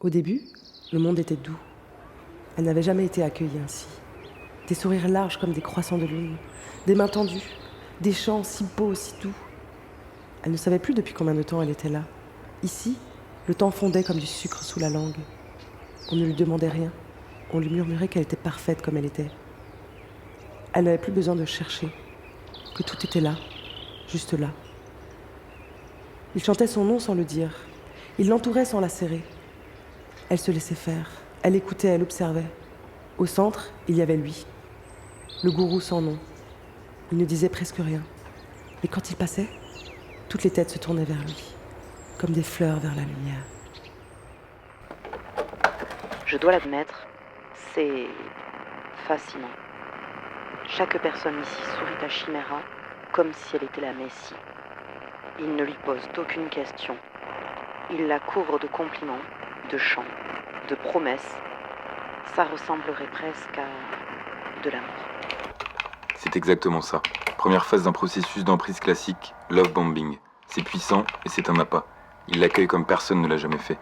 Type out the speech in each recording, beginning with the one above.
Au début, le monde était doux. Elle n'avait jamais été accueillie ainsi. Des sourires larges comme des croissants de lune, des mains tendues, des chants si beaux, si doux. Elle ne savait plus depuis combien de temps elle était là. Ici, le temps fondait comme du sucre sous la langue. On ne lui demandait rien. On lui murmurait qu'elle était parfaite comme elle était. Elle n'avait plus besoin de chercher, que tout était là, juste là. Il chantait son nom sans le dire. Il l'entourait sans la serrer. Elle se laissait faire. Elle écoutait, elle observait. Au centre, il y avait lui, le gourou sans nom. Il ne disait presque rien. Et quand il passait, toutes les têtes se tournaient vers lui, comme des fleurs vers la lumière. Je dois l'admettre, c'est fascinant. Chaque personne ici sourit à Chimera comme si elle était la Messie. Il ne lui pose aucune question. Il la couvre de compliments, de chants, de promesses. Ça ressemblerait presque à de l'amour. C'est exactement ça. Première phase d'un processus d'emprise classique, love bombing. C'est puissant et c'est un appât. Il l'accueille comme personne ne l'a jamais fait.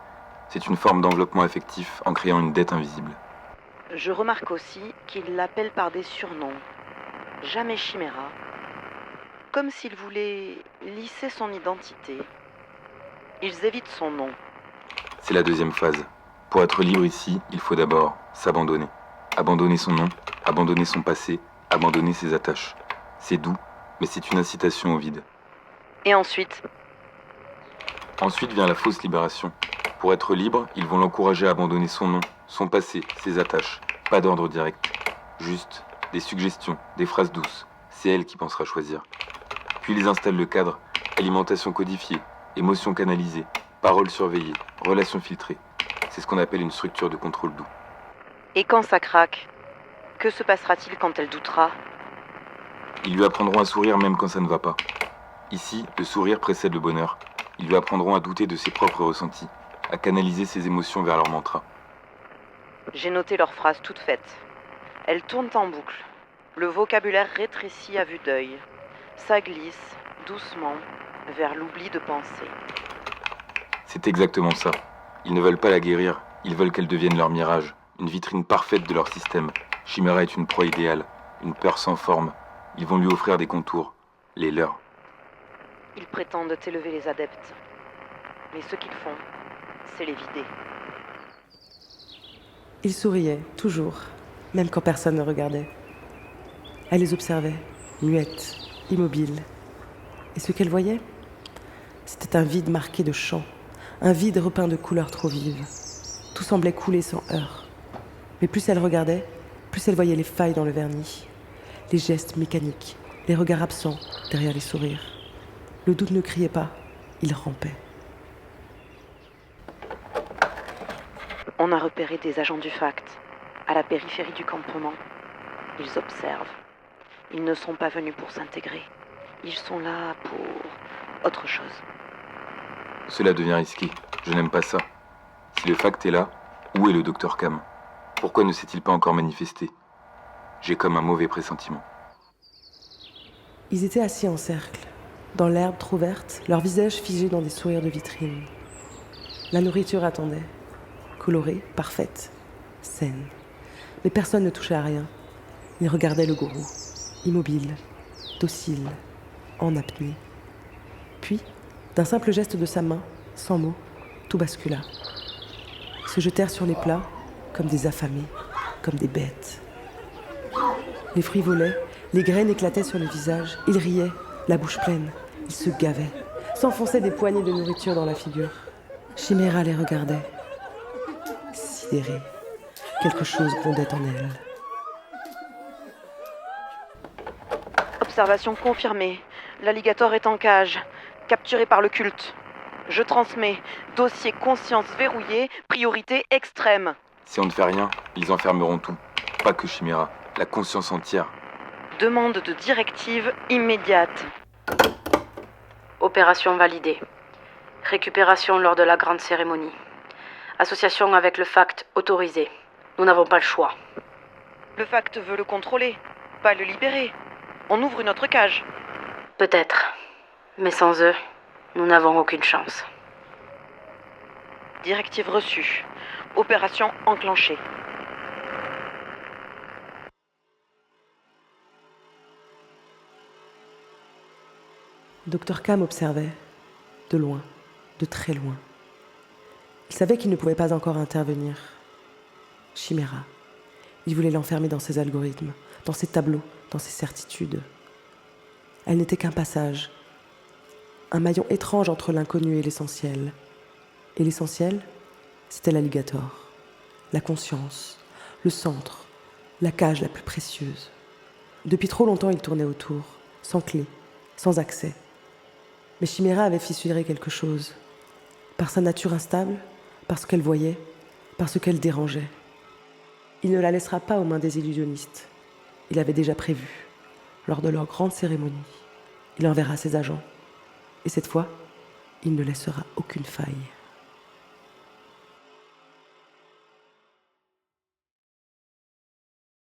C'est une forme d'enveloppement affectif en créant une dette invisible. Je remarque aussi qu'il l'appelle par des surnoms. Jamais Chimera. Comme s'il voulait lisser son identité. Ils évitent son nom. C'est la deuxième phase. Pour être libre ici, il faut d'abord s'abandonner. Abandonner son nom, abandonner son passé, abandonner ses attaches. C'est doux, mais c'est une incitation au vide. Et ensuite, Ensuite vient la fausse libération. Pour être libre, ils vont l'encourager à abandonner son nom, son passé, ses attaches. Pas d'ordre direct. Juste des suggestions, des phrases douces. C'est elle qui pensera choisir. Puis ils installent le cadre, alimentation codifiée, émotions canalisées, paroles surveillées, relations filtrées. C'est ce qu'on appelle une structure de contrôle doux. et quand ça craque, que se passera-t-il quand elle doutera ? Ils lui apprendront à sourire même quand ça ne va pas. Ici, le sourire précède le bonheur. Ils lui apprendront à douter de ses propres ressentis, à canaliser ses émotions vers leur mantra. J'ai noté leurs phrases toutes faites. Elles tournent en boucle. Le vocabulaire rétrécit à vue d'œil. Ça glisse, doucement, vers l'oubli de penser. C'est exactement ça. Ils ne veulent pas la guérir, ils veulent qu'elle devienne leur mirage, une vitrine parfaite de leur système. Chimera est une proie idéale, une peur sans forme. Ils vont lui offrir des contours, les leurs. Ils prétendent élever les adeptes. Mais ce qu'ils font, c'est les vider. Il souriait, toujours, même quand personne ne regardait. Elle les observait, muette, immobile. Et ce qu'elle voyait, c'était un vide marqué de chants, un vide repeint de couleurs trop vives. Tout semblait couler sans heurts. Mais plus elle regardait, plus elle voyait les failles dans le vernis, les gestes mécaniques, les regards absents derrière les sourires. Le doute ne criait pas, il rampait. On a repéré des agents du FACT, à la périphérie du campement. Ils observent. Ils ne sont pas venus pour s'intégrer. Ils sont là pour autre chose. Cela devient risqué. Je n'aime pas ça. Si le fact est là, où est le docteur Cam ? Pourquoi ne s'est-il pas encore manifesté ? J'ai comme un mauvais pressentiment. Ils étaient assis en cercle, dans l'herbe trop verte, leurs visages figés dans des sourires de vitrine. La nourriture attendait, colorée, parfaite, saine. Mais personne ne touchait à rien. Ils regardaient le gourou, immobile, docile, en apnée. Puis, d'un simple geste de sa main, sans mots, tout bascula. Ils se jetèrent sur les plats, comme des affamés, comme des bêtes. Les fruits volaient, les graines éclataient sur les visages. Ils riaient, la bouche pleine. Ils se gavaient, s'enfonçaient des poignées de nourriture dans la figure. Chimera les regardait, sidérée. Quelque chose grondait en elle. Observation confirmée. L'alligator est en cage, capturé par le culte. Je transmets. Dossier conscience verrouillé, priorité extrême. Si on ne fait rien, ils enfermeront tout. Pas que Chimera, la conscience entière. Demande de directive immédiate. Opération validée. Récupération lors de la grande cérémonie. Association avec le FACT autorisée. Nous n'avons pas le choix. Le FACT veut le contrôler, pas le libérer. On ouvre une autre cage. Peut-être. Mais sans eux, nous n'avons aucune chance. Directive reçue. Opération enclenchée. Dr Cam observait, de loin, de très loin. Il savait qu'il ne pouvait pas encore intervenir. Chimera. Il voulait l'enfermer dans ses algorithmes, dans ses tableaux, dans ses certitudes. Elle n'était qu'un passage, un maillon étrange entre l'inconnu et l'essentiel. Et l'essentiel, c'était l'alligator, la conscience, le centre, la cage la plus précieuse. Depuis trop longtemps, il tournait autour, sans clé, sans accès. Mais Chimera avait fissuré quelque chose, par sa nature instable, parce qu'elle voyait, parce qu'elle dérangeait. Il ne la laissera pas aux mains des illusionnistes. Il avait déjà prévu, lors de leur grande cérémonie, il enverra ses agents. Et cette fois, il ne laissera aucune faille.